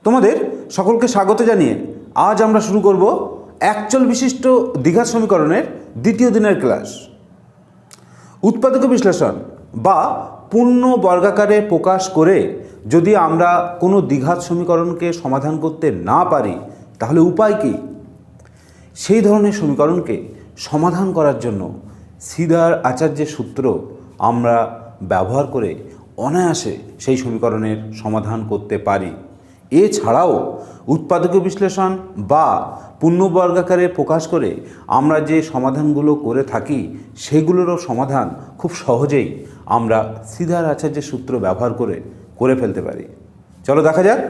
তোমাদের সকলকে স্বাগত জানিয়ে আজ আমরা শুরু করব একচল বিশিষ্ট দ্বিঘাত সমীকরণের দ্বিতীয় দিনের ক্লাস। উৎপাদক বিশ্লেষণ বা পূর্ণ বর্গাকারে প্রকাশ করে যদি আমরা কোনো দ্বিঘাত সমীকরণকে সমাধান করতে না পারি তাহলে উপায় কী? সেই ধরনের সমীকরণকে সমাধান করার জন্য সিদার আচার্যের সূত্র আমরা ব্যবহার করে অনায়াসে সেই সমীকরণের সমাধান করতে পারি। এছাড়াও উৎপাদক বিশ্লেষণ বা পূর্ণবর্গাকারে প্রকাশ করে আমরা যে সমাধানগুলো করে থাকি সেগুলোরও সমাধান খুব সহজেই আমরা সিদার আচার্যের সূত্র ব্যবহার করে ফেলতে পারি। চলো দেখা যাক।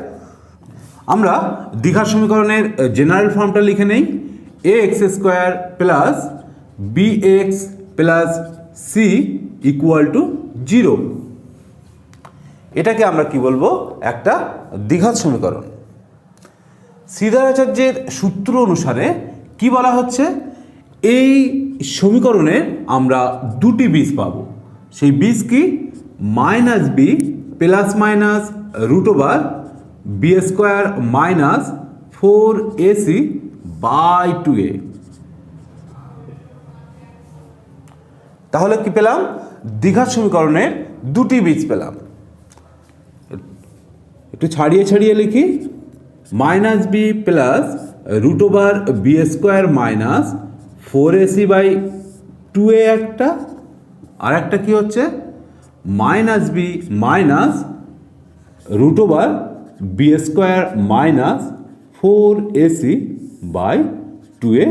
আমরা দ্বিঘাত সমীকরণের জেনারেল ফর্মটা লিখে নেই। ax square plus bx plus c equal to 0। এটাকে আমরা কি বলবো? একটা দ্বিঘাত সমীকরণ। সিদার আচার্যের সূত্র অনুসারে কি বলা হচ্ছে? এই সমীকরণে আমরা দুটি বীজ পাব। সেই বীজ কি? Minus b plus minus root over b square minus 4ac by 2a। তাহলে কি পেলাম? দ্বিঘাত সমীকরণের দুটি বীজ পেলাম। একটু ছাড়িয়ে ছাড়িয়ে লিখি। Minus b plus root over b square minus 4ac by 2a একটা, আর একটা কি হচ্ছে? Minus b minus root over b square minus 4ac by 2a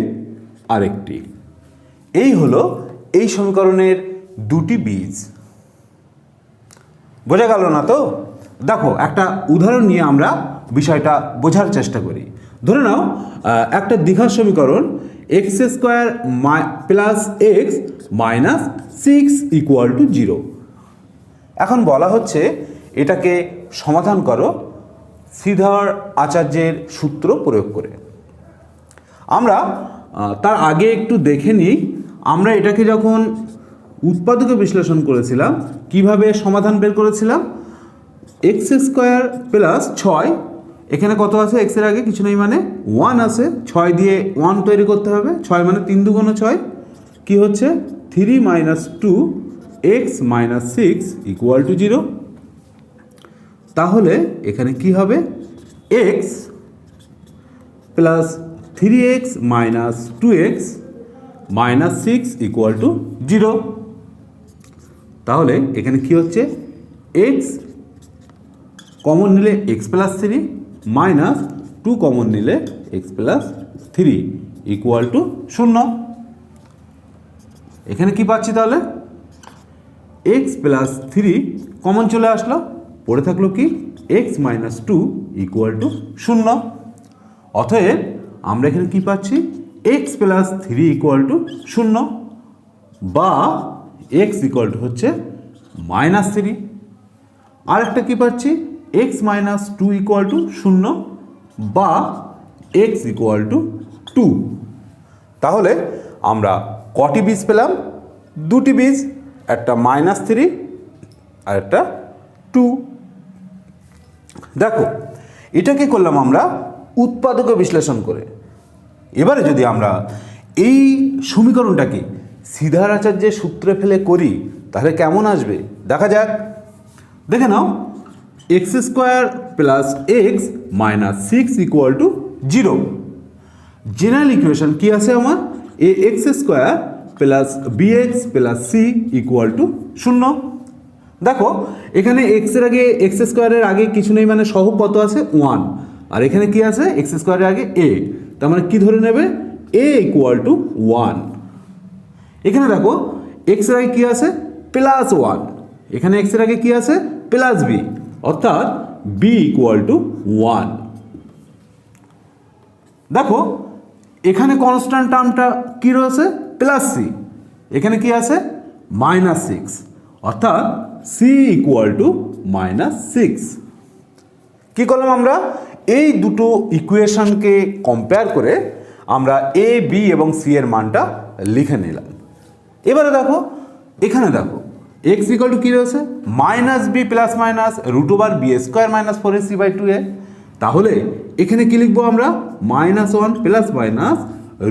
আরেকটি। এই হলো এই সমীকরণের দুটি বীজ। বোঝা গেল না তো? দেখো, একটা উদাহরণ নিয়ে আমরা বিষয়টা বোঝার চেষ্টা করি। ধরে নাও একটা দ্বিঘাত সমীকরণ x square plus x minus 6 equal to 0। এখন বলা হচ্ছে এটাকে সমাধান করো সিদার আচার্যের সূত্র প্রয়োগ করে। আমরা তার আগে একটু দেখে নিই, আমরা এটাকে যখন উৎপাদকে বিশ্লেষণ করেছিলাম কিভাবে সমাধান বের করেছিলাম। এক্স স্কোয়ার প্লাস 6, এখানে কত আছে? এক্সের আগে কিছু নেই মানে 1 আছে, 6 দিয়ে 1 তৈরি করতে হবে। 6 মানে 3 দুগুণ 6, কি হচ্ছে? 3 minus 2 x minus 6 equal to 0। তাহলে এখানে কি হবে? X plus 3x minus 2x minus 6 equal to 0। তাহলে এখানে কি হচ্ছে? এক্স কমন নিলে এক্স প্লাস 3 মাইনাস 2 কমন নিলে এক্স প্লাস 3 ইকুয়াল টু 0। এখানে কি পাচ্ছি তাহলে? এক্স প্লাস 3 কমন চলে আসলো, পড়ে থাকলো কি? X minus 2 equal to 0। অতএব আমরা এখানে কি পাচ্ছি? এক্স প্লাস 3 ইকুয়াল টু 0 বা এক্স ইকুয়াল টু হচ্ছে মাইনাস 3। আর একটা কি পাচ্ছি? এক্স মাইনাস 2 ইকুয়াল টু 0 বা এক্স ইকুয়াল টু 2। তাহলে আমরা কটি বীজ পেলাম? দুটি বীজ, একটা মাইনাস 3 আর একটা 2। দেখো, এটাকে করলাম আমরা উৎপাদক বিশ্লেষণ করে। এবারে যদি আমরা এই সমীকরণটাকে সিদার আচার্যের সূত্রে ফেলে করি তাহলে কেমন আসবে দেখা যাক। দেখে নাও, x square plus x minus 6 equal to 0। General equation কি আছে আমার? A x square plus b x plus c equal to 0। দেখো, এখানে এক্সের আগে এক্স স্কোয়ারের আগে কিছু নেই মানে সহগ কত আছে? 1। আর এখানে কি আছে? এক্স স্কোয়ারের আগে এ, তার মানে কি ধরে নেবে? এ ইকুয়াল টু 1। এখানে দেখো, এক্সের আগে কি আছে? প্লাস 1। এখানে এক্সের আগে কি আছে? প্লাস বি, অর্থাৎ বি ইকুয়াল টু 1। দেখো, এখানে কনস্ট্যান্ট টার্মটা কি রয়েছে? Plus c. এখানে কি আছে? মাইনাস 6, অর্থাৎ সি ইকুয়াল টু মাইনাস 6। কী করলাম আমরা? এই দুটো ইকুয়েশনকে কম্পেয়ার করে আমরা এ, বি এবং সি এর মানটা লিখে নিলাম। এবারে দেখো, এখানে দেখো এক্স ইকুয়াল টু কী রয়েছে? Minus b plus minus root over b square minus 4ac by 2a। তাহলে এখানে কি লিখবো আমরা, -1 plus minus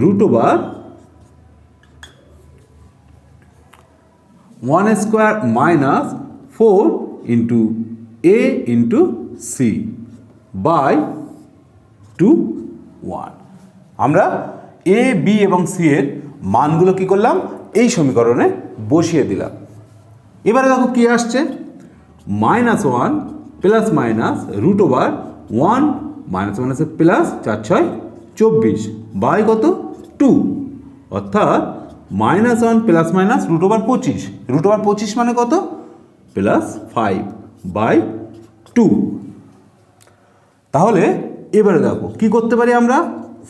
root over 1 square minus 4 into a into c by 2 1। আমরা এ বি এবং সি এর মানগুলো কি করলাম, এই সমীকরণে বসিয়ে দিলাম। এবারে দেখো কি আসছে, -1 plus minus root over 1 minus মাইনাসে প্লাস 4 6 24 বাই কত 2, অর্থাৎ -1 plus minus root over 25, root over 25 মানে কত প্লাস 5 বাই 2। তাহলে এবারে দেখো কি করতে পারি আমরা,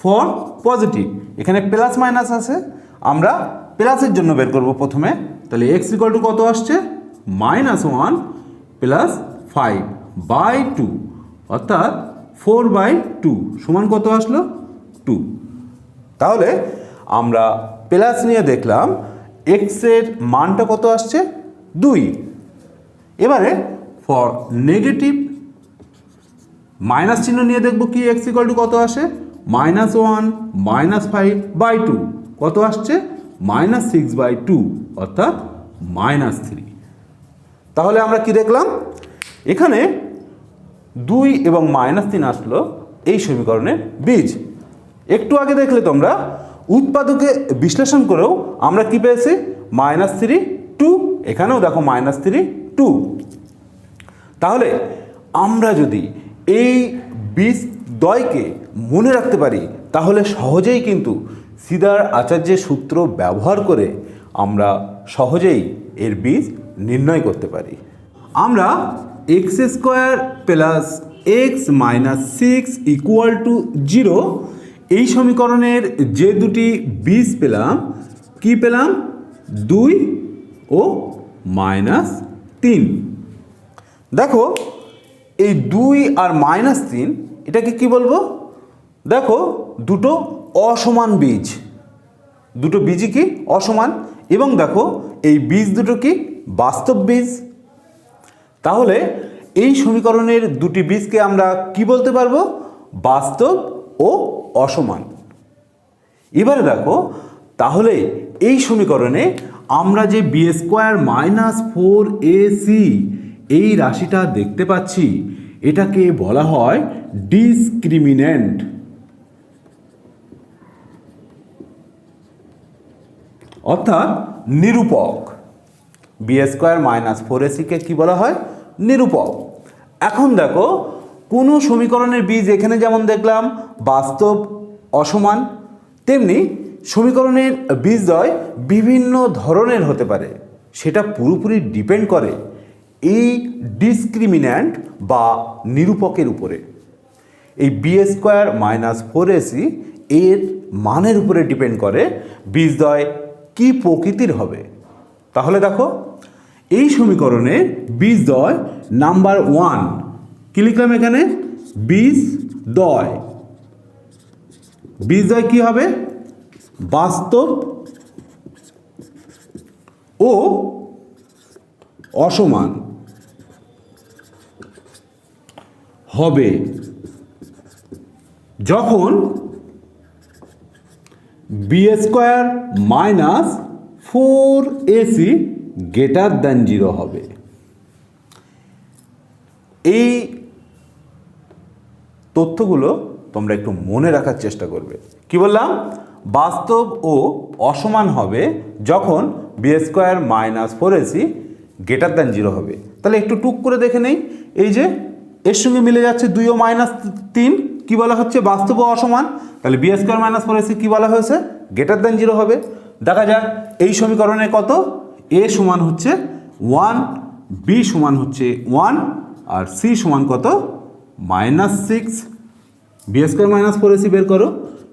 ফর পজিটিভ, এখানে প্লাস মাইনাস আছে, আমরা প্লাসের জন্য বের করব প্রথমে। তাহলে এক্স ইকুয়াল টু কত আসছে, -1 প্লাস 5 বাই 2, অর্থাৎ 4/2 সমান কত আসলো 2। তাহলে আমরা প্লাস নিয়ে দেখলাম এক্সের মানটা কত আসছে 2। এবারে ফর নেগেটিভ মাইনাস চিহ্ন নিয়ে দেখব কি এক্স ইকুয়াল টু কত আসে, -1 -5/2 কত আসছে -6/2, অর্থাৎ -3। তাহলে আমরা কি দেখলাম, এখানে 2 এবং -3 আসলো এই সমীকরণের বীজ। একটু আগে দেখলে তোমরা উৎপাদকে বিশ্লেষণ করেও আমরা কি পেয়েছি, -3 2, এখানেও দেখো -3 2। তাহলে আমরা যদি এই বীজ দ্বয়কে মনে রাখতে পারি তাহলে সহজেই কিন্তু সিদার আচার্যের সূত্র ব্যবহার করে আমরা সহজেই এর বীজ নির্ণয় করতে পারি। আমরা x square plus x minus 6 equal to 0 এই সমীকরণের যে দুটি বীজ পেলাম, কি পেলাম 2 ও -3। দেখো এই 2 আর -3 এটাকে কি বলবো, দেখো দুটো অসমান বীজ, দুটো বীজই কি অসমান, এবং দেখো এই বীজ দুটো কি বাস্তব বীজ। তাহলে এই সমীকরণের দুটি বীজকে আমরা কি বলতে পারবো, বাস্তব ও অসমান। এবারে দেখো তাহলে এই সমীকরণে আমরা যে বি স্কোয়ার -4ac এই রাশিটা দেখতে পাচ্ছি, এটাকে বলা হয় ডিসক্রিমিন্যান্ট, অর্থাৎ নিরূপক। বি স্কোয়ার -4ac কে কি বলা হয়, নিরূপক। এখন দেখো কোনো সমীকরণের বীজ এখানে যেমন দেখলাম বাস্তব অসমান, তেমনি সমীকরণের বীজদ্বয় বিভিন্ন ধরনের হতে পারে, সেটা পুরোপুরি ডিপেন্ড করে এই ডিসক্রিমিন্যান্ট বা নিরূপকের উপরে। এই বি স্কোয়ার -4ac এর মানের উপরে ডিপেন্ড করে বীজদ্বয় কি প্রকৃতির হবে। তাহলে দেখো এই সমীকরণে বীজদ্বয় নাম্বার 1 কি লিখলাম, এখানে বীজদ্বয়, বীজদ্বয় কি হবে, বাস্তব ও অসমান হবে যখন b square -4ac greater than 0 হবে। এই তথ্যগুলো তোমরা একটু মনে রাখার চেষ্টা করবে। কি বললাম, বাস্তব ও অসমান হবে যখন b square -4ac greater than 0 হবে। তাহলে একটু টুক করে দেখে নেই, এই যে এর সঙ্গে মিলে যাচ্ছে 2 ও -3, কি বলা হচ্ছে বাস্তব ও অসমান। তাহলে বি স্কোয়ার -4ac কি বলা হয়েছে, গ্রেটার দ্যান 0 হবে। দেখা যাক এই সমীকরণে কত, এ সমান হচ্ছে 1, বি সমান হচ্ছে 1 আর সি সমান কত -6। বি স্কোয়ার -4ac বের করো,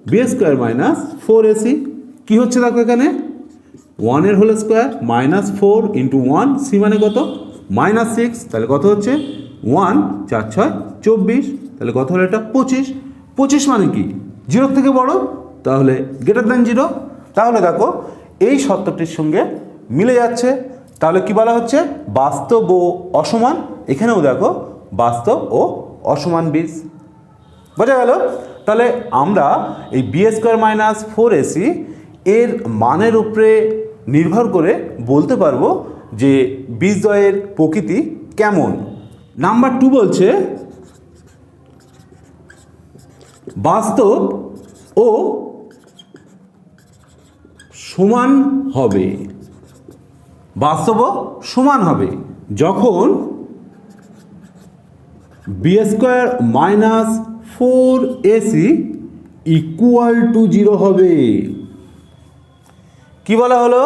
বি স্কোয়ার -4ac কি হচ্ছে দেখো এখানে 1 এর হোল স্কোয়ার -4 ইন্টু 1, সি মানে কত -6, তাহলে কত হচ্ছে 1 4 6 24, তাহলে কত হলো এটা 25। 25 মানে কি 0 থেকে বড়, তাহলে গ্রেটার দ্যান 0। তাহলে দেখো এই শর্তটির সঙ্গে মিলে যাচ্ছে। তাহলে কি বলা হচ্ছে, বাস্তব ও অসমান। এখানেও দেখো বাস্তব ও অসমান বীজ। বোঝা গেল? তাহলে আমরা এই বি স্কোয়ার মাইনাস 4ac এর মানের উপরে নির্ভর করে বলতে পারবো যে বীজদ্বয়ের প্রকৃতি কেমন। নাম্বার 2 বলছে বাস্তব ও সমান হবে, বাস্তব ও সমান হবে যখন b square minus 4ac equal to 0 হবে। কি বলা হলো?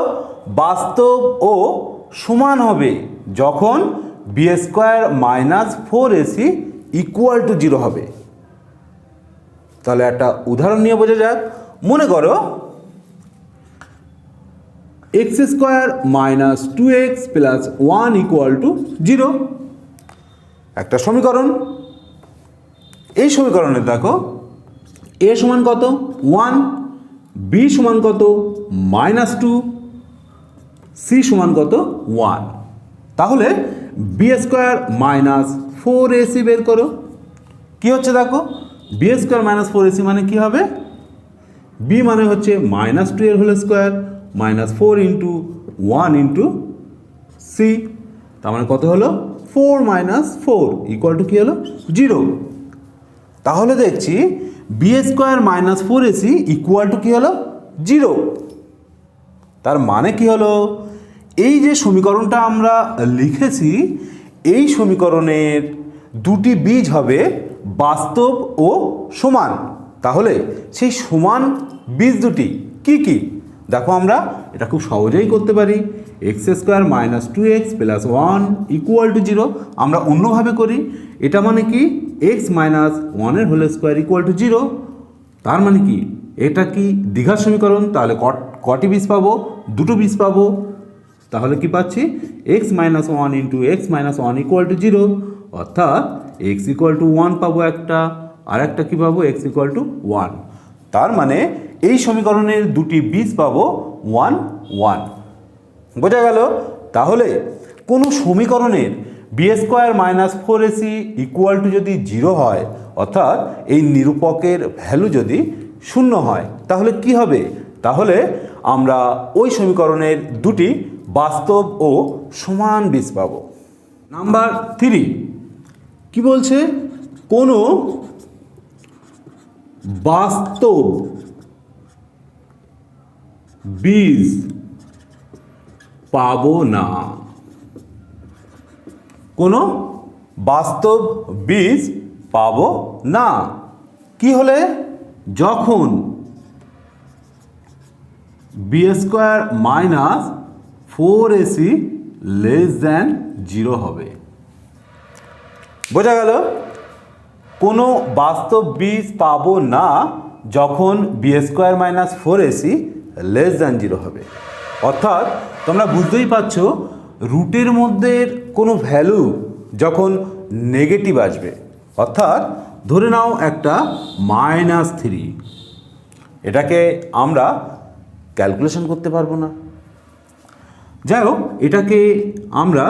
বাস্তব ও সমান হবে যখন b square minus 4ac equal to 0 হবে। তাহলে একটা উদাহরণ নিয়ে বোঝা যাক। মনে করো x square minus 2x plus 1 equal to 0 একটা সমীকরণ। এই সমীকরণে দেখো এ সমান কত 1, বি সমান কত -2, সি সমান কত 1। তাহলে বি স্কোয়ার মাইনাস 4ac বের করো। কি হচ্ছে দেখো, বি স্কোয়ার মাইনাস 4ac মানে কি হবে? বি মানে হচ্ছে -2 এর whole square -4 into 1 into c, তার মানে কত হলো 4 - 4 ইকুয়াল টু কি হলো 0। তাহলে দেখছি b square minus 4ac equal to কি হলো 0। তার মানে কি হলো, এই যে সমীকরণটা আমরা লিখেছি এই সমীকরণের দুটি বীজ হবে বাস্তব ও সমান। তাহলে সেই সমান বীজ দুটি কি কি দেখো, আমরা এটা খুব সহজেই করতে পারি। X square minus 2x plus 1 equal to 0 আমরা অন্যভাবে করি। এটা মানে কি x মাইনাস 1 এর হোল স্কোয়ার ইকুয়াল টু 0। তার মানে কি এটা কি দ্বিঘাত সমীকরণ? তাহলে কটি বীজ পাবো? দুটো বীজ পাবো। তাহলে কি পাচ্ছি x minus 1 into x minus 1 equal to 0, অর্থাৎ x ইকুয়াল টু 1 পাবো একটা, আর একটা কী পাবো x ইকুয়াল টু 1। তার মানে এই সমীকরণের দুটি বীজ পাবো 1 1। বোঝা গেল? তাহলে কোনো সমীকরণের b square minus 4ac equal to যদি 0 হয়, অর্থাৎ এই নিরূপকের ভ্যালু যদি 0 হয়, তাহলে কি হবে? তাহলে আমরা ওই সমীকরণের দুটি বাস্তব ও সমান বীজ পাব। নাম্বার 3 কি বলছে? কোনো বাস্তব বীজ পাবো না। কোনো বাস্তব বীজ পাবো না কি হলে? যখন b square minus 4ac less than 0 হবে। বোঝা গেল? কোনো বাস্তব বীজ পাবো না যখন b square minus 4ac less than 0 হবে। অর্থাৎ তোমরা বুঝতেই পারছো রুটের মধ্যে কোনো ভ্যালু যখন নেগেটিভ আসবে, অর্থাৎ ধরে নাও একটা -3, এটাকে আমরা ক্যালকুলেশন করতে পারবো না। যাই হোক, এটাকে আমরা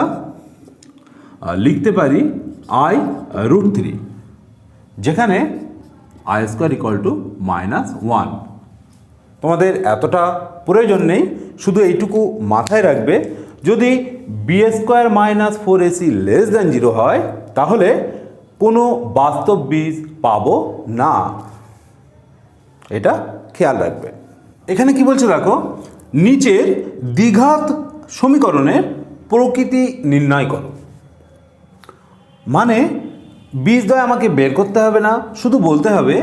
লিখতে পারি i√3, যেখানে i স্কোয়ার ইকুয়াল টু -1। তোমাদের এতটা প্রয়োজন নেই, শুধু এইটুকু মাথায় রাখবে, যদি b square minus 4ac less than 0 হয় তাহলে কোনো বাস্তব বীজ পাবো না, এটা খেয়াল রাখবে। এখানে কি বলছে দেখো, নিচের দ্বিঘাত সমীকরণের প্রকৃতি নির্ণয় করো। মানে বীজদ্বয় আমাকে বের করতে হবে না, শুধু বলতে হবে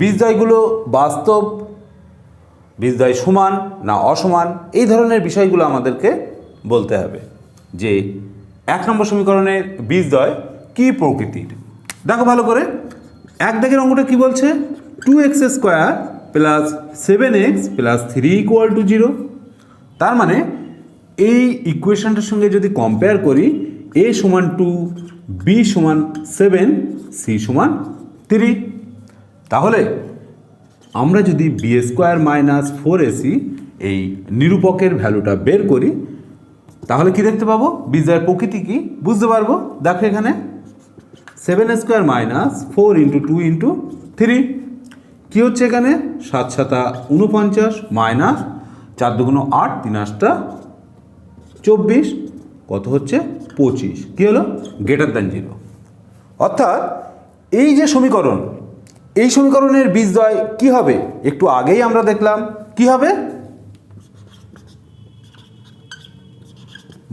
বীজদ্বয়গুলো বাস্তব, বীজদ্বয় সমান না অসমান, এই ধরনের বিষয়গুলো আমাদেরকে বলতে হবে যে 1 নম্বর সমীকরণের বীজদ্বয় কী প্রকৃতির। দেখো ভালো করে, এক দাগের অঙ্কটা কি বলছে? 2x square plus 7x plus 3 equal to 0। তার মানে এই ইকুয়েশনটার সঙ্গে যদি কম্পেয়ার করি, a সমান 2, b সমান 7, c সমান 3, তাহলে আমরা যদি বি স্কোয়ার মাইনাস 4ac এই নিরূপকের ভ্যালুটা বের করি, তাহলে কি দেখতে পাবো? বীজদ্বয়ের প্রকৃতি কি বুঝতে পারবো। দেখো এখানে 7 স্কোয়ার মাইনাস 4 ইন্টু 2 ইন্টু 3। কি হচ্ছে এখানে 7 7 49 মাইনাস 4 2 8 3 8 24 কত হচ্ছে 25। কি হলো গ্রেটার দ্যান 0। অর্থাৎ এই যে সমীকরণ, এই সমীকরণের বীজদ্বয় কি হবে একটু আগেই আমরা দেখলাম কি হবে,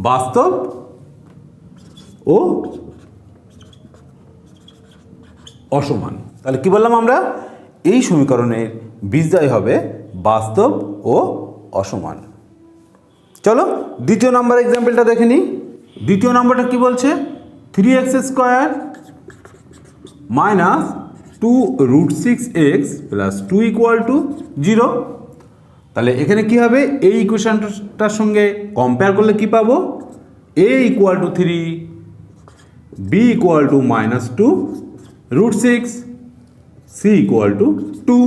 বাস্তব ও অসমান। তাহলে কি বললাম আমরা, এই সমীকরণের বীজদ্বয় হবে বাস্তব ও অসমান। চলো দ্বিতীয় নাম্বার এক্সাম্পলটা দেখে নিই। দ্বিতীয় নাম্বারটা কি বলছে, 3x² মাইনাস 2√6x প্লাস 2 = 0। তাহলে এখানে কি হবে, এই ইকুয়েশনটার সঙ্গে কম্পেয়ার করলে কি পাবো, a = 3, b = -2√6, c = 2।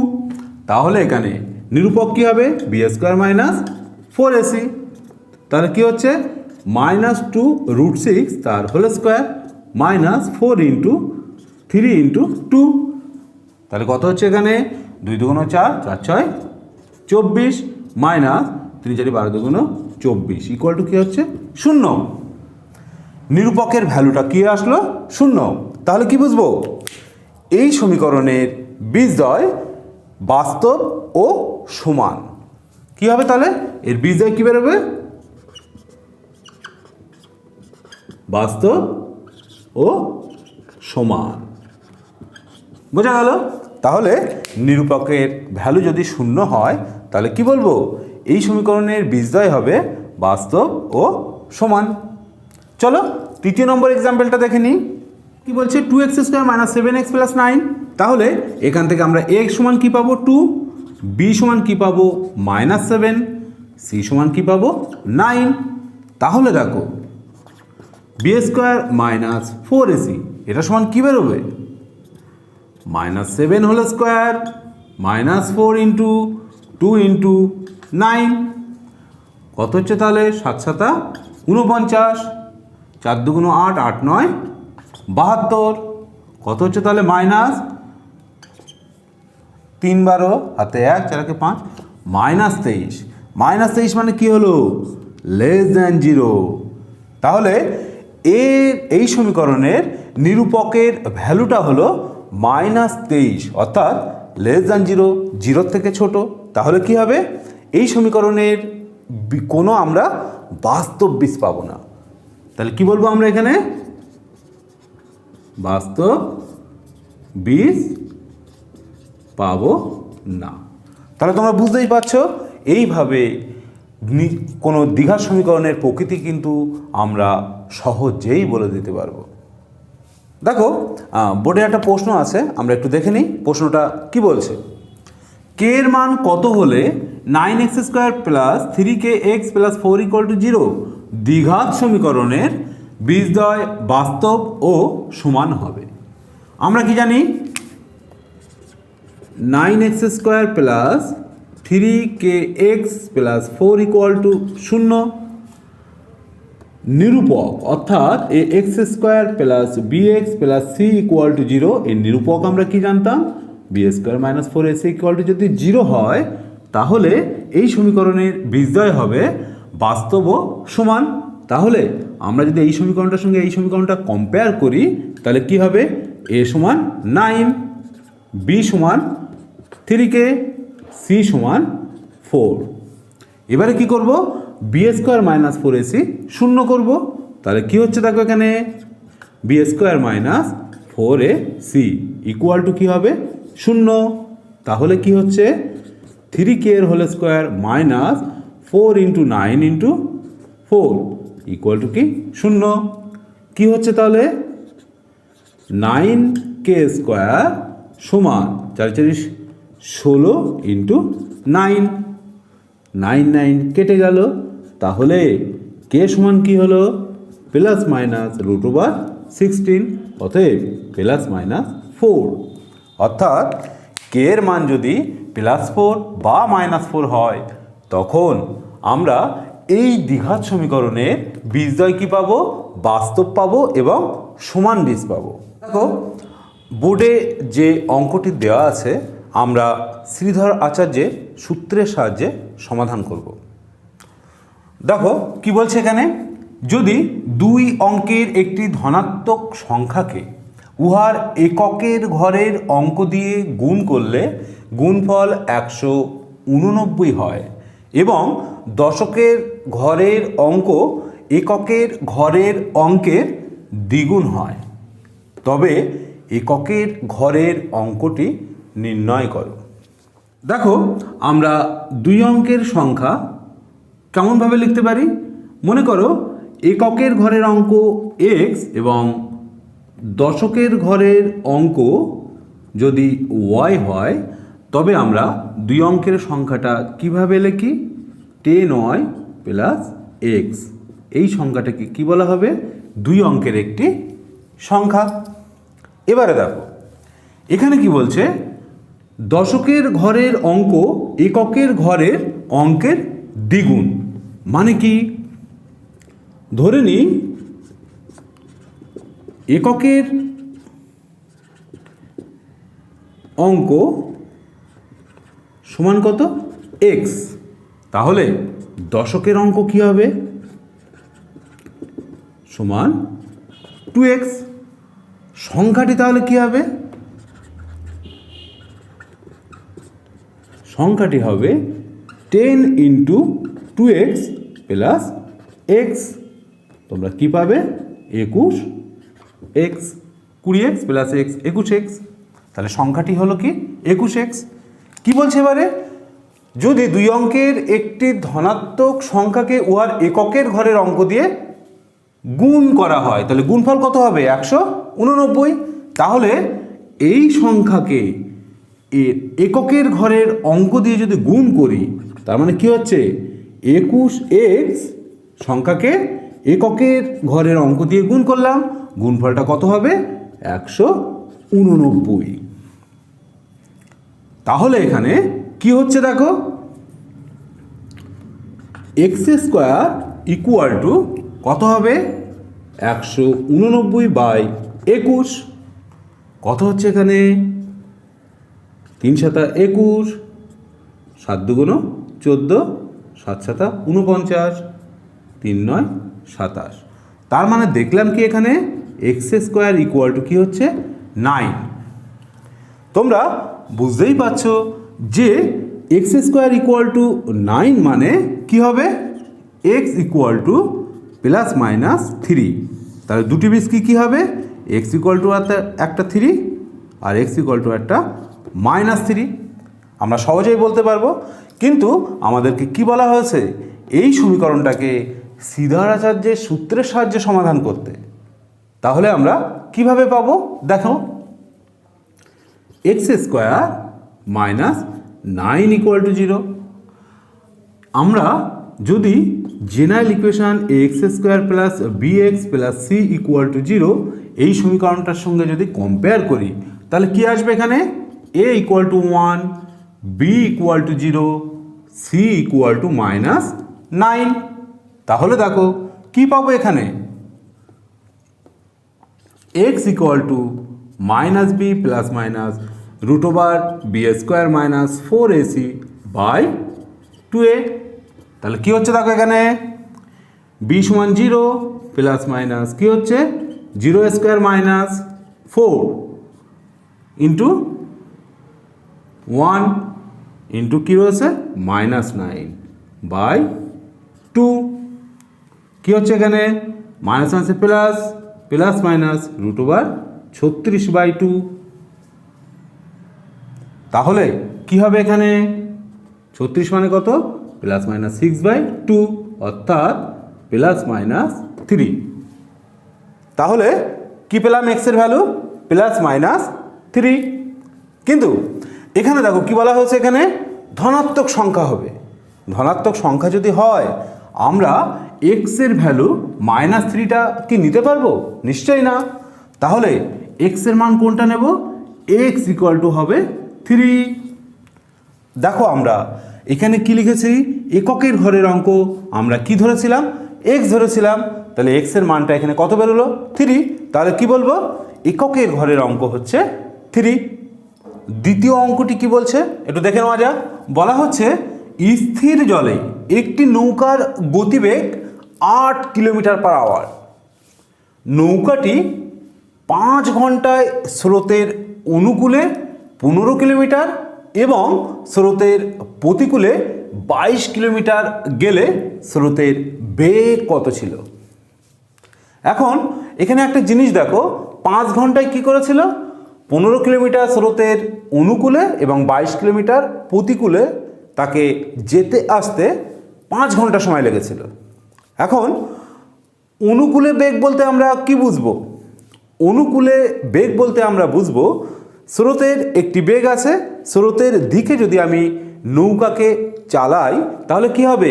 তাহলে এখানে নিরূপক কি হবে, b² - 4ac। তাহলে কি হচ্ছে -2√6 তার হোল স্কোয়ার মাইনাস 4 × 3 × 2। তাহলে কত হচ্ছে এখানে 2 2 4 4 6 24 মাইনাস 3 4 12 2 24 ইকুয়াল টু কি হচ্ছে 0। নিরূপকের ভ্যালুটা কি আসলো 0। তাহলে কি বুঝবো, এই সমীকরণের বীজদ্বয় বাস্তব ও সমান। কি হবে তাহলে, এর বীজদ্বয় কি বেরোবে, বাস্তব ও সমান। বোঝা গেল। তাহলে নিরূপকের ভ্যালু যদি 0 হয় তাহলে কি বলবো, এই সমীকরণের বীজদ্বয় হবে বাস্তব ও সমান। চলো তৃতীয় নম্বর এক্সাম্পলটা দেখে নিই। কি বলছে 2x² - 7x + 9। তাহলে এখান থেকে আমরা a সমান কি পাবো 2, b সমান কি পাবো -7, c সমান কি পাবো 9। তাহলে দেখো b² - 4ac এটা সমান কি বেরোবে, -7 হোল স্কোয়ার -4 × 2 × 9 কত হচ্ছে তাহলে 7 7 49, 4 2 8 8 9 72 কত হচ্ছে তাহলে মাইনাস 3 12 হাতে 1 4 5 -23। -23 মানে কি হলো, <0। তাহলে এই সমীকরণের নিরূপকের ভ্যালুটা হলো -23 অর্থাৎ <0, 0 থেকে ছোট। তাহলে কি হবে, এই সমীকরণের কোনো আমরা বাস্তব বীজ পাবো না। তাহলে কি বলবো আমরা এখানে, বাস্তব বীজ পাবো না। তাহলে তোমরা বুঝতেই পারছো, এইভাবে কোনো দ্বিঘাত সমীকরণের প্রকৃতি কিন্তু আমরা সহজেই বলে দিতে পারবো। দেখো বোর্ডে একটা প্রশ্ন আছে, আমরা একটু দেখে নিই প্রশ্নটা কি বলছে। k এর মান কত হলে 9x² + 3kx + 4 = 0 দ্বিঘাত সমীকরণের বীজদ্বয় বাস্তব ও সমান হবে। আমরা কি জানি, 9x² + 3kx + 4 = 0। নিরূপক অর্থাৎ ax² + bx + c = 0। এর নিরূপক আমরা কি জানতাম, b² - 4ac = যদি 0 হয় তাহলে এই সমীকরণের বীজদ্বয় হবে বাস্তব ও সমান। তাহলে আমরা যদি এই সমীকরণটার সঙ্গে এই সমীকরণটা কম্পেয়ার করি তাহলে কি হবে, a সমান 9, b সমান 3k, c সমান 4। এবারে কি করব, b² - 4ac 0 করব। তাহলে কি হচ্ছে দেখো এখানে b² - 4ac ইকুয়াল টু কি হবে 0। তাহলে কি হচ্ছে 3k এর হোল স্কোয়ার -4 × 9 × 4 ইকুয়াল টু কি 0। কি হচ্ছে তাহলে 9k² সমান 4 4 16 × 9, 9 9 কেটে গেল। তাহলে k সমান কি হলো ±√16, অতএব ±4। অর্থাৎ k এর মান যদি +4 বা -4 হয় তখন আমরা এই দ্বিঘাত সমীকরণের বীজদ্বয় কি পাবো, বাস্তব পাবো এবং সমান বীজ পাবো। দেখো বোর্ডে যে অঙ্কটি দেওয়া আছে আমরা শ্রীধর আচার্যের সূত্রের সাহায্যে সমাধান করব। দেখো কি বলছে এখানে, যদি দুই অঙ্কের একটি ধনাত্মক সংখ্যাকে উহার এককের ঘরের অঙ্ক দিয়ে গুণ করলে গুণফল 189 হয় এবং দশকের ঘরের অঙ্ক এককের ঘরের অঙ্কের দ্বিগুণ হয়, তবে এককের ঘরের অঙ্কটি নির্ণয় করো। দেখো আমরা দুই অঙ্কের সংখ্যা কেমনভাবে লিখতে পারি, মনে করো এককের ঘরের অঙ্ক x এবং দশকের ঘরের অঙ্ক যদি y হয়, তবে আমরা দুই অঙ্কের সংখ্যাটা কিভাবে লিখি, 10y প্লাস x। এই সংখ্যাটাকে কি বলা হবে, দুই অঙ্কের একটি সংখ্যা। এবারে দেখো এখানে কি বলছে, দশকের ঘরের অঙ্ক এককের ঘরের অঙ্কের দ্বিগুণ, মানে কি, ধরে নিই এককের অঙ্ক সমান কত, x, তাহলে দশকের অঙ্ক কি হবে, সমান 2x। সংখ্যাটি তাহলে কি হবে, সংখ্যাটি হবে 10 × 2x প্লাস x। তোমরা কি পাবে, 21x, 20x plus x, 21x। তাহলে সংখ্যাটি হলো কি 21x। কি বলছে এবারে, যদি দুই অঙ্কের একটি ধনাত্মক সংখ্যাকে উহার এককের ঘরের অঙ্ক দিয়ে গুণ করা হয়, তাহলে গুণফল কত হবে, 189। তাহলে এই সংখ্যাকে এর এককের ঘরের অঙ্ক দিয়ে যদি গুণ করি, তার মানে কি হচ্ছে, 21x সংখ্যাকে এককের ঘরের অঙ্ক দিয়ে গুণ করলাম, গুণফলটা কত হবে, 189। তাহলে এখানে কি হচ্ছে দেখো, x² = কত হবে, 189/21। কত হচ্ছে এখানে, 3 × 7 = 21, 7 × 2 = 14, 7 × 7 = 49, 3 × 9 = 27। তার মানে দেখলাম কি এখানে x² = কি হচ্ছে, 9। তোমরা বুঝতেই পারছো যে x² = 9 মানে কি হবে, x = ±3। তাহলে দুটি বীজ কি হবে, x = একটা 3 আর x = একটা -3। আমরা সহজেই বলতে পারবো, কিন্তু আমাদেরকে কি বলা হয়েছে, এই সমীকরণটাকে শ্রীধর আচার্যের সূত্রের সাহায্যে সমাধান করতে। তাহলে আমরা কিভাবে পাবো, দেখো x² - 9 = 0। আমরা যদি general equation ax² + bx + c = 0 এই সমীকরণটার সঙ্গে যদি কম্পেয়ার করি, তাহলে কি আসবে এখানে, a = 1, b = 0, c = -9। তাহলে দেখো কি পাবো এখানে, x = -b ± √b² - 4ac/2a। তাহলে কি হচ্ছে দেখো এখানে, b = 0 ± কি হচ্ছে, 0² - 4 * 1 * কি রয়েছে, -9/2। কি হচ্ছে এখানে, মাইনাস আছে প্লাস, প্লাস মাইনাস √36/2। তাহলে কি হবে এখানে, 36 মানে কত, +-6/2, অর্থাৎ +-3। তাহলে কি পেলাম, x এর ভ্যালু +-3। কিন্তু এখানে দেখো কি বলা হয়েছে, এখানে ধনাত্মক সংখ্যা হবে। ধনাত্মক সংখ্যা যদি হয়, আমরা x এর ভ্যালু -3টা কি নিতে পারবো, নিশ্চয়ই না। তাহলে x এর মান কোনটা নেব, x = হবে 3। দেখো আমরা এখানে কি লিখেছি, এককের ঘরের অঙ্ক আমরা কি ধরেছিলাম, x ধরেছিলাম, তাহলে x এর মানটা এখানে কত বেরোলো, 3। তাহলে কি বলবো? এককের ঘরের অঙ্ক হচ্ছে 3। দ্বিতীয় অঙ্কটি কি বলছে একটু দেখে নেওয়া যাক। বলা হচ্ছে স্থির জলে একটি নৌকার গতিবেগ 8 কিলোমিটার/আওয়ার। নৌকাটি 5 ঘন্টায় স্রোতের অনুকূলে 15 কিলোমিটার এবং স্রোতের প্রতিকূলে 22 কিলোমিটার গেলে স্রোতের বেগ কত ছিল? এখন এখানে একটা জিনিস দেখো, 5 ঘন্টায় কি করেছিল? 15 কিলোমিটার স্রোতের অনুকূলে এবং 22 কিলোমিটার প্রতিকূলে তাকে যেতে আসতে 5 ঘন্টা সময় লেগেছিল। এখন অনুকূলে বেগ বলতে আমরা কি বুঝবো? অনুকূলে বেগ বলতে আমরা বুঝবো স্রোতের একটি বেগ আছে, স্রোতের দিকে যদি আমি নৌকাকে চালাই তাহলে কি হবে?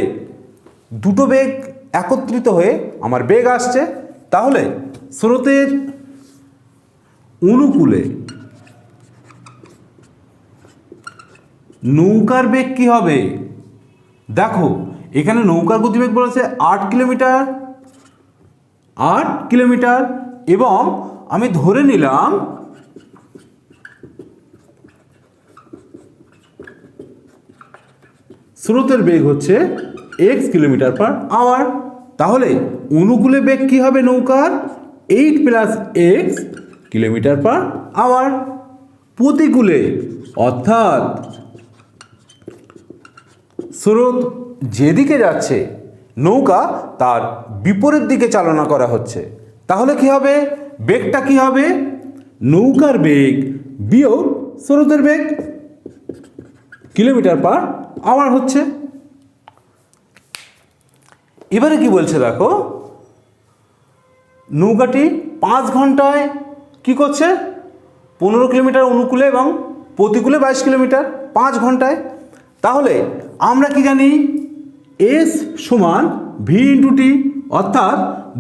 দুটো বেগ একত্রিত হয়ে আমার বেগ আসছে। তাহলে স্রোতের অনুকূলে নৌকার বেগ কি হবে? দেখো এখানে নৌকার গতিবেগ বলেছে 8 কিলোমিটার, 8 কিলোমিটার এবং আমি ধরে নিলাম স্রোতের বেগ হচ্ছে x কিলোমিটার/আওয়ার। তাহলে অনুকূলে বেগ কি হবে নৌকার? 8 + x কিলোমিটার/আওয়ার। প্রতিকূলে অর্থাৎ স্রোত যেদিকে যাচ্ছে নৌকা তার বিপরীত দিকে চালনা করা হচ্ছে, তাহলে কি হবে? বেগটা কি হবে? নৌকার বেগ বিয়োগ স্রোতের বেগ কিলোমিটার/আওয়ার হচ্ছে। এবারে কি বলছে দেখো, নৌকাটি 5 ঘন্টায় কি করছে? 15 কিলোমিটার অনুকূলে এবং প্রতিকূলে 22 কিলোমিটার, 5 ঘন্টায়। তাহলে আমরা কি জানি? S সমান v × t, অর্থাৎ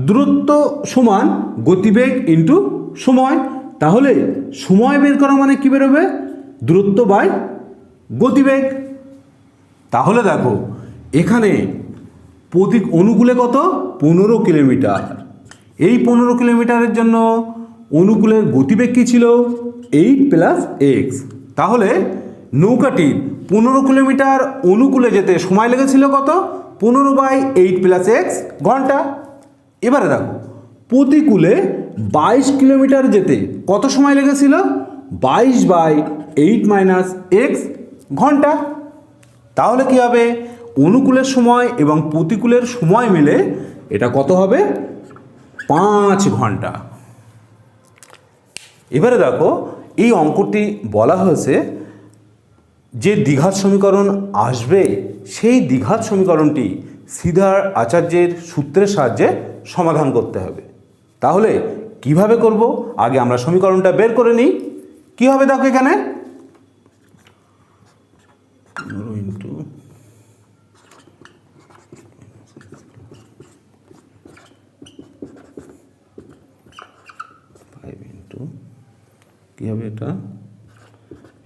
দূরত্ব সমান গতিবেগ ইন্টু সময়। তাহলে সময় বের করা মানে কি বেরোবে? দূরত্ব বাই গতিবেগ। তাহলে দেখো এখানে অনুকূলে কত? 15 কিলোমিটার। এই 15 কিলোমিটারের জন্য অনুকূলের গতিবেগ কী ছিল? 8 + x। তাহলে নৌকাটির 15 কিলোমিটার অনুকূলে যেতে সময় লেগেছিল কত? 15/8 + x ঘন্টা। এবারে দেখো প্রতিকূলে 22 কিলোমিটার যেতে কত সময় লেগেছিল? 22/8 - x ঘন্টা। তাহলে কি হবে? অনুকূলের সময় এবং প্রতিকূলের সময় মিলে এটা কত হবে? 5 ঘন্টা। এবারে দেখো এই অঙ্কটি বলা হয়েছে যে দ্বিঘাত সমীকরণ আসবে সেই দ্বিঘাত সমীকরণটি সিধার আচার্যের সূত্রের সাহায্যে সমাধান করতে হবে। তাহলে কিভাবে করব? আগে আমরা সমীকরণটা বের করে নিই। কি হবে দেখো এখানে 15 × কি হবে? এটা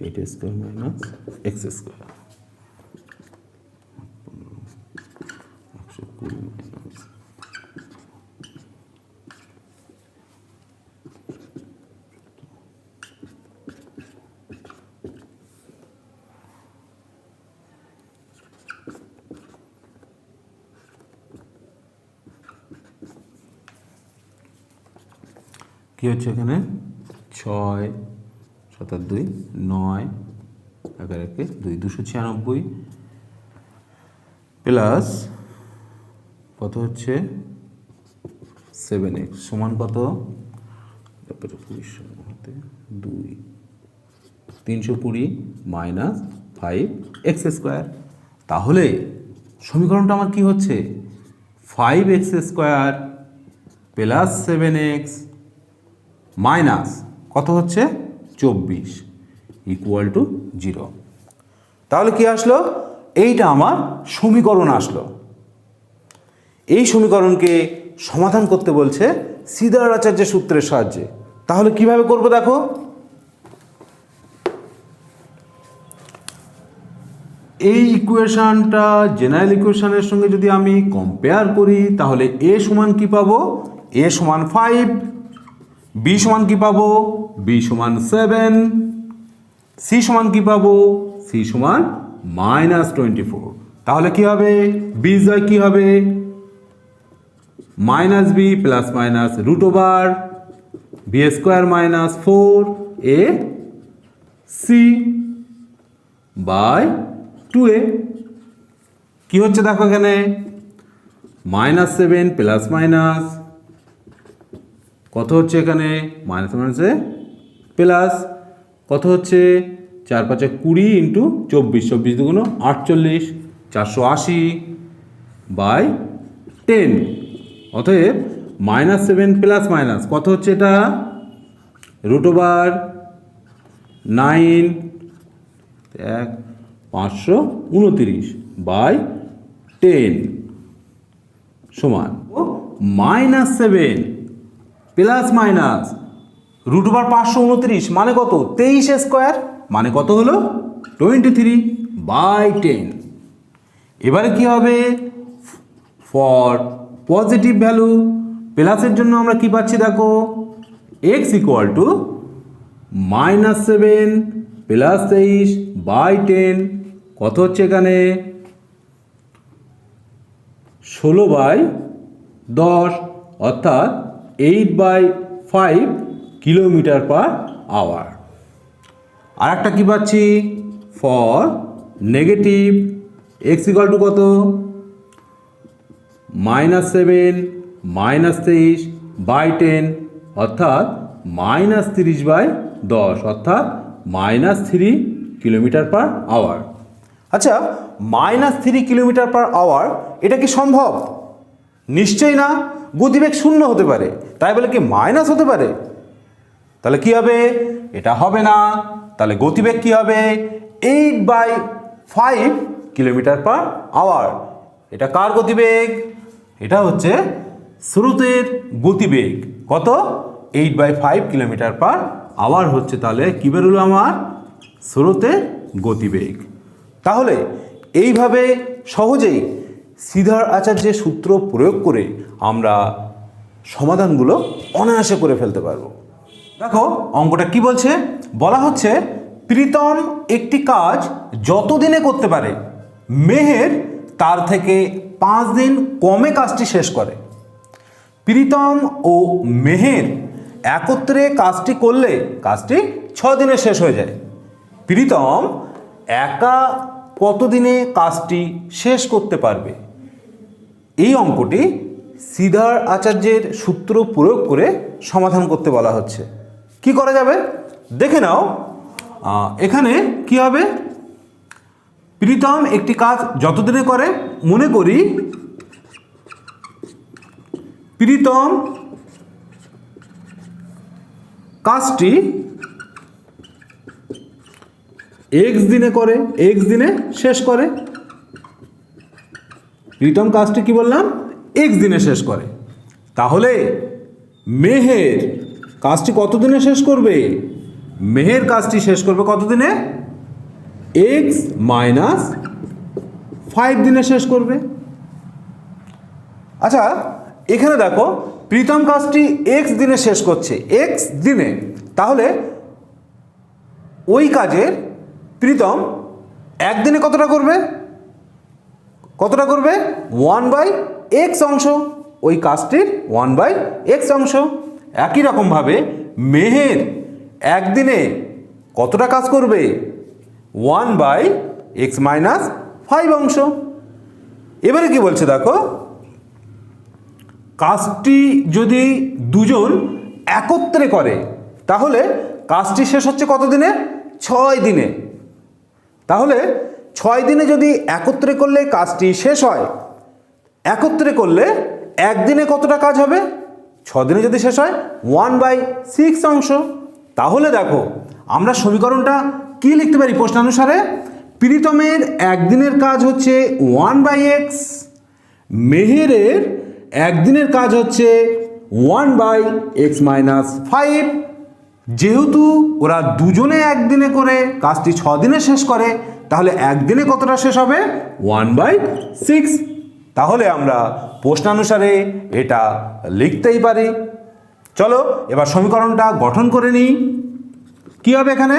8² - x²। কি হচ্ছে এখানে? 6 7 আর 2 9 11 × 2 296 প্লাস কত হচ্ছে 7x সমান কত? 2 320 - 5x²। তাহলে সমীকরণটা আমার কি হচ্ছে? 5x² প্লাস 7x মাইনাস কত হচ্ছে? 24 = 0। তাহলে কি আসলো? এইটা আমার সমীকরণ আসলো। এই সমীকরণকে সমাধান করতে বলছে সিধার আচার্যের সূত্রের সাহায্যে। তাহলে কিভাবে করব দেখো। এই ইকুয়েশনটা জেনারেল ইকুয়েশনের সঙ্গে যদি আমি কম্পেয়ার করি তাহলে a সমান কি পাবো? a সমান 5 বি সমান কি পাবো, বি সমান 7, সি সমান কি পাবো, সি সমান -24। তাহলে কি হবে, বি জয় কি হবে, minus b plus minus root over b square minus 4 a c by 2a। কি হচ্ছে দেখো এখানে, -7 প্লাস মাইনাস কত হচ্ছে এখানে, মাইনাস মাইনাসে প্লাস কত হচ্ছে, 4 5 20 ইন্টু 24, 24 দুগুণ 48, 480 বাই 10। অতএব -7 প্লাস মাইনাস কত হচ্ছে, এটা রুট ওভার 9 529 বাই 10 সমান -7 প্লাস মাইনাস রুট ওভার 529 মানে কত, 23 স্কোয়ার মানে কত হলো 23 বাই 10। এবারে কি হবে, ফর পজিটিভ ভ্যালু প্লাসের জন্য আমরা কি পাচ্ছি দেখো, x equal to -7 plus 23 by 10 কত হচ্ছে এখানে 16/10 অর্থাৎ 8/5 কিলোমিটার পার আওয়ার। আর একটা কী পাচ্ছি, for negative x equal two কত, -7 -23 বাই 10 অর্থাৎ -30/10 অর্থাৎ -3 কিলোমিটার পার আওয়ার। আচ্ছা, -3 কিলোমিটার পার আওয়ার এটা কি সম্ভব? নিশ্চয়ই না, গতিবেগ 0 হতে পারে, তাই বলে কি মাইনাস হতে পারে? তাহলে কি হবে, এটা হবে না। তাহলে গতিবেগ কি হবে, 8/5 কিলোমিটার পার আওয়ার। এটা কার গতিবেগ, এটা হচ্ছে স্রোতের গতিবেগ। কত, 8/5 কিলোমিটার পার আওয়ার হচ্ছে। তাহলে কি বেরোলো আমার, স্রোতের গতিবেগ। তাহলে এইভাবে সহজেই শ্রীধর আচার্যের সূত্র প্রয়োগ করে আমরা সমাধানগুলো অনায়াসে করে ফেলতে পারবো। দেখো অঙ্কটা কি বলছে, বলা হচ্ছে প্রীতম একটি কাজ যত দিনে করতে পারে, মেহের তার থেকে 5 দিন কমে কাজটি শেষ করে। প্রীতম ও মেহের একত্রে কাজটি করলে কাজটি 6 দিনে শেষ হয়ে যায়। প্রীতম একা কত দিনে কাজটি শেষ করতে পারবে? এই অঙ্কটি শ্রীধর আচার্যের সূত্র প্রয়োগ করে সমাধান করতে বলা হচ্ছে। কি করা যাবে দেখে নাও। এখানে কি হবে, প্রীতম একটি কাজ যত দিনে করে, মনে করি প্রীতম কাজটি x দিনে করে, x দিনে শেষ করে। প্রীতম কাজটি কি বললাম, x দিনে শেষ করে। তাহলে মেহের কাজটি কত দিনে শেষ করবে? মেহের কাজটি শেষ করবে কত দিনে, x - 5 দিনে শেষ করবে। আচ্ছা এখানে দেখো প্রীতম কাজটি x দিনে শেষ করছে, x দিনে। তাহলে ওই কাজের প্রীতম একদিনে কতটা করবে, কতটা করবে, 1/x অংশ, ওই কাজটির 1/x অংশ। একই রকমভাবে মেহের একদিনে কতটা কাজ করবে, 1/x - 5 অংশ। এবারে কি বলছে দেখো, কাজটি যদি দুজন একত্রে করে তাহলে কাজটি শেষ হচ্ছে কত দিনে, 6 দিনে। তাহলে 6 দিনে যদি একত্রে করলে কাজটি শেষ হয়, একত্রে করলে একদিনে কতটা কাজ হবে, 6 দিনে যদি শেষ হয় 1/6 অংশ। তাহলে দেখো আমরা সমীকরণটা কি লিখতে পারি প্রশ্নানুসারে, প্রীতমের একদিনের কাজ হচ্ছে 1/x, মেহেরের একদিনের কাজ হচ্ছে 1/x - 5। যেহেতু ওরা দুজনে একদিনে করে কাজটি 6 দিনে শেষ করে, তাহলে একদিনে কতটা শেষ হবে, 1/6। তাহলে আমরা প্রশ্নানুসারে এটা লিখতেই পারি। চলো এবার সমীকরণটা গঠন করে নিই। কি হবে এখানে?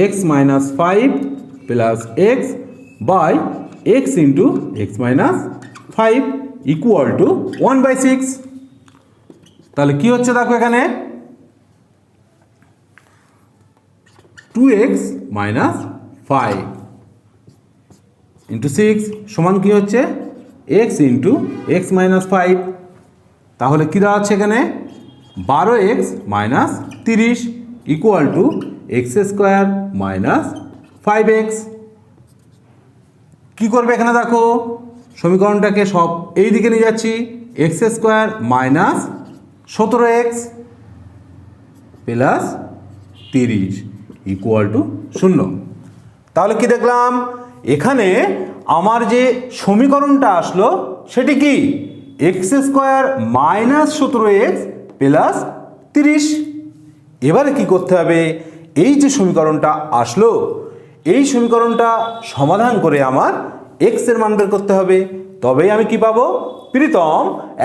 X minus 5 plus x by x into x minus 5 equal to 1/6। তাহলে কি হচ্ছে দেখো এখানে, 2x মাইনাস 5 ইন্টু 6 সমান কি হচ্ছে x ইন্টু এক্স মাইনাস 5। তাহলে কী দাঁড়াচ্ছে এখানে, 12x minus 30 equal to x square minus 5x। কী করবে এখানে দেখো, সমীকরণটাকে সব এই দিকে নিয়ে যাচ্ছি, x square minus 17x plus 30 equal to 0। তাহলে কি দেখলাম, এখানে আমার যে সমীকরণটা আসলো সেটি কি, x square minus 17x plus 30। এবারে কি করতে হবে, এই যে সমীকরণটা আসলো এই সমীকরণটা সমাধান করে আমার এক্স এর মান বের করতে হবে। তবেই আমি কি পাবো, প্রীতম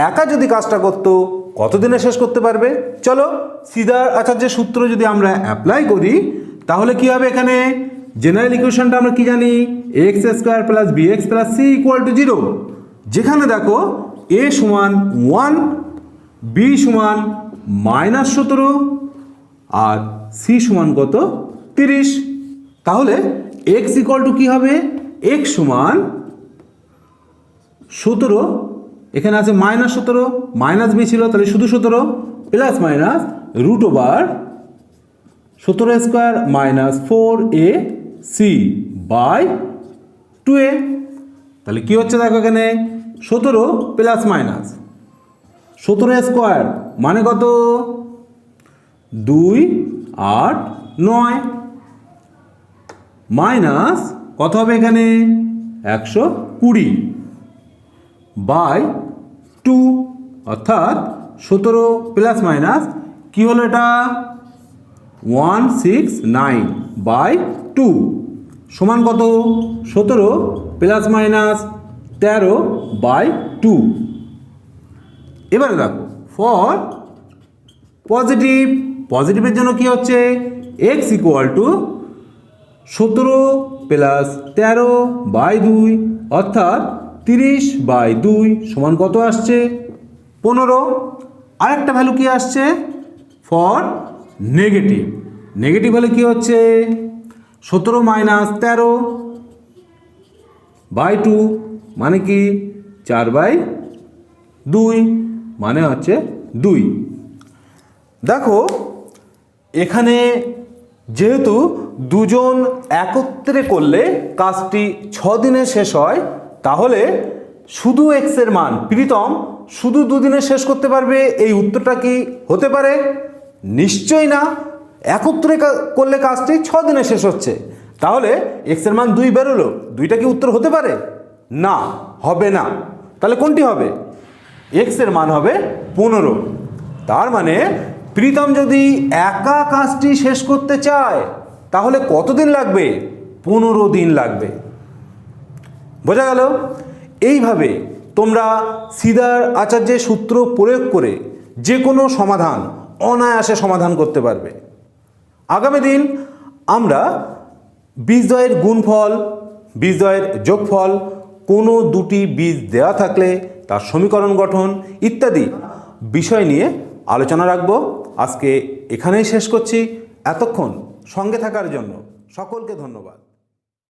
একা যদি কাজটা করতো কতদিনে শেষ করতে পারবে। চলো সিদার আচার্যের সূত্র যদি আমরা অ্যাপ্লাই করি তাহলে কি হবে, এখানে জেনারেল ইকুয়েশনটা আমরা কি জানি, x square plus b x plus c equal to 0। যেখানে দেখো এ সমান 1, বি সমান মাইনাস 17 আর সি সমান কত, 30। তাহলে এক্স ইকুয়াল টু কী হবে, এক্স সমান 17, এখানে আছে মাইনাস 17, মাইনাস বি ছিল তাহলে শুধু 17 plus minus root over 17 square minus 4a c by 2a। তাহলে কি হচ্ছে দেখো এখানে 17 প্লাস মাইনাস 17 স্কোয়ার মানে কত, 2 8 9 মাইনাস কত হবে এখানে 120 বাই 2 অর্থাৎ 17 প্লাস মাইনাস কি হলো এটা 169 বাই 2 সমান কত 17 প্লাস মাইনাস 13 বাই 2। এবারে দেখো ফর পজিটিভ, পজিটিভের জন্য কি হচ্ছে x equal to 17 plus 13 by 2 অর্থাৎ 30 বাই 2 সমান কত আসছে 15। আরেকটা ভ্যালু কি আসছে ফর নেগেটিভ, নেগেটিভ হলে কি হচ্ছে 17 মাইনাস 13 বাই 2 মানে কি 4 বাই 2 মানে হচ্ছে 2। দেখো এখানে যেহেতু দুজন একত্রে করলে কাজটি 6 দিনে শেষ হয়, তাহলে শুধু এক্স এর মান প্রীতম শুধু 2 দিনে শেষ করতে পারবে, এই উত্তরটা কি হতে পারে? নিশ্চয়ই না। একত্রে করলে কাজটি 6 দিনে শেষ হচ্ছে, তাহলে এক্স এর মান 2 বেরোলো, 2টা কি উত্তর হতে পারে? না, হবে না। তাহলে কোনটি হবে? এক্স এর মান হবে 15। তার মানে প্রীতম যদি একা কাজটি শেষ করতে চায় তাহলে কতদিন লাগবে? 15 দিন লাগবে। বোঝা গেল? এইভাবে তোমরা সিদার আচার্যের সূত্র প্রয়োগ করে যে কোনো সমাধান অনায়াসে সমাধান করতে পারবে। আগামী দিন আমরা বীজদ্বয়ের গুণফল, বীজদ্বয়ের যোগফল, কোনো দুটি বীজ দেওয়া থাকলে তার সমীকরণ গঠন ইত্যাদি বিষয় নিয়ে আলোচনা রাখব। আজকে এখানেই শেষ করছি। এতক্ষণ সঙ্গে থাকার জন্য সকলকে ধন্যবাদ।